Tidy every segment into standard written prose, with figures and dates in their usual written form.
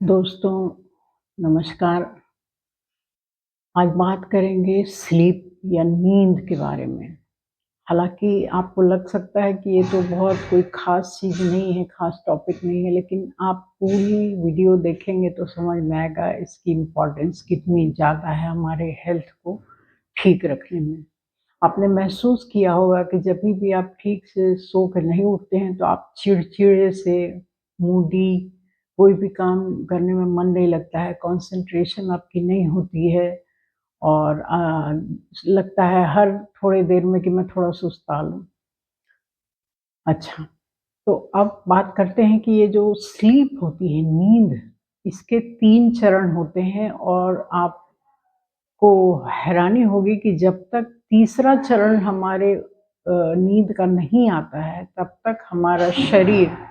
दोस्तों, नमस्कार। आज बात करेंगे स्लीप या नींद के बारे में। हालाँकि आपको लग सकता है कि ये तो बहुत कोई ख़ास चीज़ नहीं है, ख़ास टॉपिक नहीं है, लेकिन आप पूरी वीडियो देखेंगे तो समझ में आएगा इसकी इम्पोर्टेंस कितनी ज़्यादा है हमारे हेल्थ को ठीक रखने में। आपने महसूस किया होगा कि जभी भी आप ठीक से सो के नहीं उठते हैं, तो आप चिड़चिड़े से, मूडी, कोई भी काम करने में मन नहीं लगता है, कंसंट्रेशन आपकी नहीं होती है और लगता है हर थोड़ी देर में कि मैं थोड़ा सुस्ता लूँ। अच्छा, तो अब बात करते हैं कि ये जो स्लीप होती है, नींद, इसके 3 चरण होते हैं और आपको हैरानी होगी कि जब तक तीसरा चरण हमारे नींद का नहीं आता है, तब तक हमारा शरीर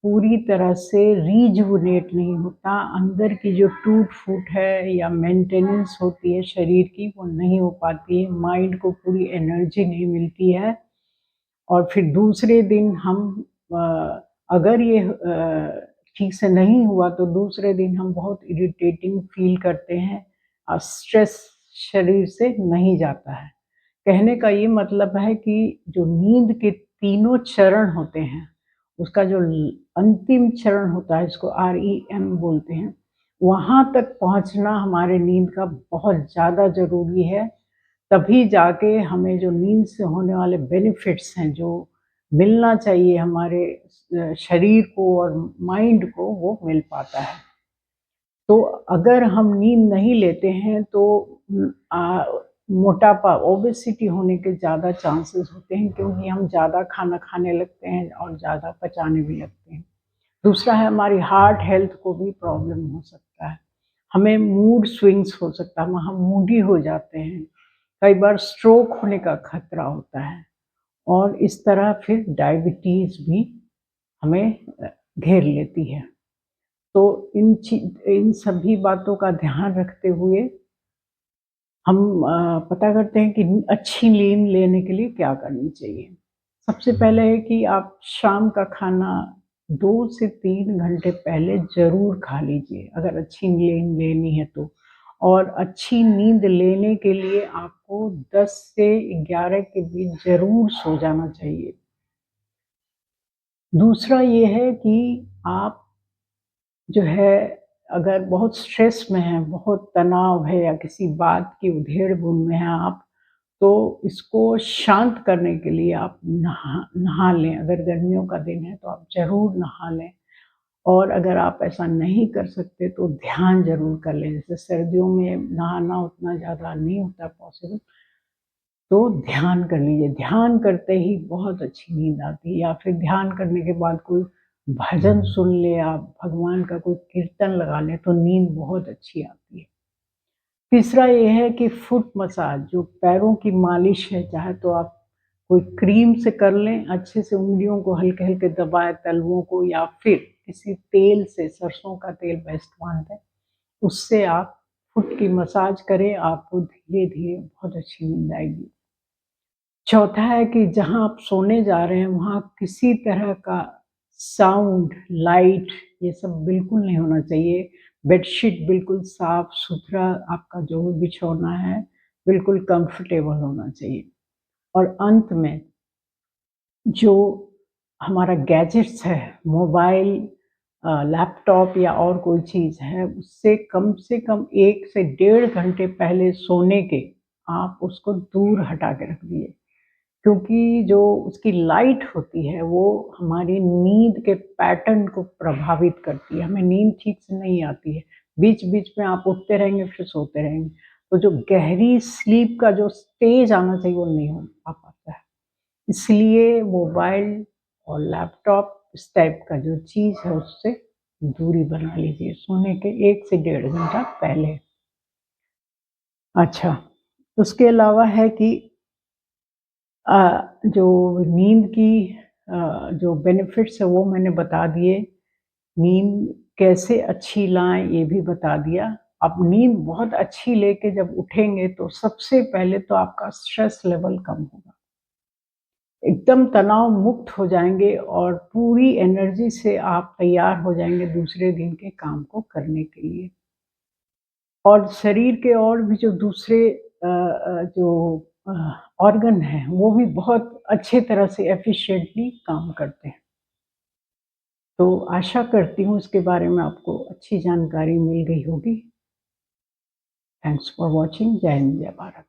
पूरी तरह से रिजुविनेट नहीं होता। अंदर की जो टूट-फूट है या मेंटेनेंस होती है शरीर की, वो नहीं हो पाती है। माइंड को पूरी एनर्जी नहीं मिलती है और फिर दूसरे दिन हम अगर ये ठीक से नहीं हुआ तो दूसरे दिन हम बहुत इरिटेटिंग फ़ील करते हैं स्ट्रेस शरीर से नहीं जाता है। कहने का ये मतलब है कि जो नींद के तीनों चरण होते हैं, उसका जो अंतिम चरण होता है, इसको REM बोलते हैं, वहाँ तक पहुँचना हमारे नींद का बहुत ज़्यादा ज़रूरी है। तभी जाके हमें जो नींद से होने वाले बेनिफिट्स हैं, जो मिलना चाहिए हमारे शरीर को और माइंड को, वो मिल पाता है। तो अगर हम नींद नहीं लेते हैं तो मोटापा, ओबेसिटी होने के ज़्यादा चांसेस होते हैं क्योंकि हम ज़्यादा खाना खाने लगते हैं और ज़्यादा पचाने भी लगते हैं। दूसरा है हमारी हार्ट हेल्थ को भी प्रॉब्लम हो सकता है। हमें मूड स्विंग्स हो सकता है, हम मूडी हो जाते हैं। कई बार स्ट्रोक होने का खतरा होता है और इस तरह फिर डायबिटीज़ भी हमें घेर लेती है। तो इन सभी बातों का ध्यान रखते हुए हम पता करते हैं कि अच्छी नींद लेने के लिए क्या करनी चाहिए। सबसे पहले है कि आप शाम का खाना 2 से 3 घंटे पहले ज़रूर खा लीजिए, अगर अच्छी नींद लेनी है तो। और अच्छी नींद लेने के लिए आपको 10 से 11 के बीच ज़रूर सो जाना चाहिए। दूसरा ये है कि आप जो है अगर बहुत स्ट्रेस में हैं, बहुत तनाव है या किसी बात की उधेड़-बुन में हैं आप, तो इसको शांत करने के लिए आप नहा नहा लें। अगर गर्मियों का दिन है तो आप ज़रूर नहा लें और अगर आप ऐसा नहीं कर सकते तो ध्यान ज़रूर कर लें। जैसे सर्दियों में नहाना उतना ज़्यादा नहीं होता पॉसिबल, तो ध्यान कर लीजिए। ध्यान करते ही बहुत अच्छी नींद आती है या फिर ध्यान करने के बाद कोई भजन सुन लें आप, भगवान का कोई कीर्तन लगा लें तो नींद बहुत अच्छी आती है। तीसरा ये है कि फुट मसाज, जो पैरों की मालिश है, चाहे तो आप कोई क्रीम से कर लें, अच्छे से उँगलियों को हल्के-हल्के दबाएँ तलवों को या फिर किसी तेल से, सरसों का तेल बेस्ट मानते हैं, उससे आप फुट की मसाज करें, आपको धीरे-धीरे बहुत अच्छी नींद आएगी। चौथा है कि जहाँ आप सोने जा रहे हैं, वहाँ किसी तरह का साउंड, लाइट, ये सब बिल्कुल नहीं होना चाहिए। बेडशीट बिल्कुल साफ-सुथरा, आपका जो भी बिछौना है, बिल्कुल कंफर्टेबल होना चाहिए। और अंत में जो हमारा गैजेट्स है, मोबाइल, लैपटॉप या और कोई चीज़ है, उससे से कम 1 से डेढ़ घंटे पहले सोने के आप उसको दूर हटा के रख दिए। क्योंकि जो उसकी लाइट होती है, वो हमारी नींद के पैटर्न को प्रभावित करती है, हमें नींद ठीक से नहीं आती है। बीच-बीच में आप उठते रहेंगे, फिर सोते रहेंगे। तो जो गहरी स्लीप का जो स्टेज आना चाहिए, वो नहीं हो पाता है। इसलिए मोबाइल और लैपटॉप, इस टाइप का जो चीज़ है, उससे दूरी बना लीजिए, सोने के 1 से डेढ़ घंटा पहले। अच्छा, उसके अलावा है कि जो नींद की जो बेनिफिट्स है वो मैंने बता दिए। नींद कैसे अच्छी लाएँ ये भी बता दिया। अब नींद बहुत अच्छी लेके जब उठेंगे तो सबसे पहले तो आपका स्ट्रेस लेवल कम होगा। एकदम तनाव मुक्त हो जाएँगे और पूरी एनर्जी से आप तैयार हो जाएँगे दूसरे दिन के काम को करने के लिए। और शरीर के और भी जो दूसरे जो अ, ऑर्गन हैं, वो भी बहुत अच्छे तरह से एफ़िशिएंटली काम करते हैं। तो आशा करती हूँ इसके बारे में आपको अच्छी जानकारी मिल गई होगी। Thanks for watching. जय हिंद, जय भारत।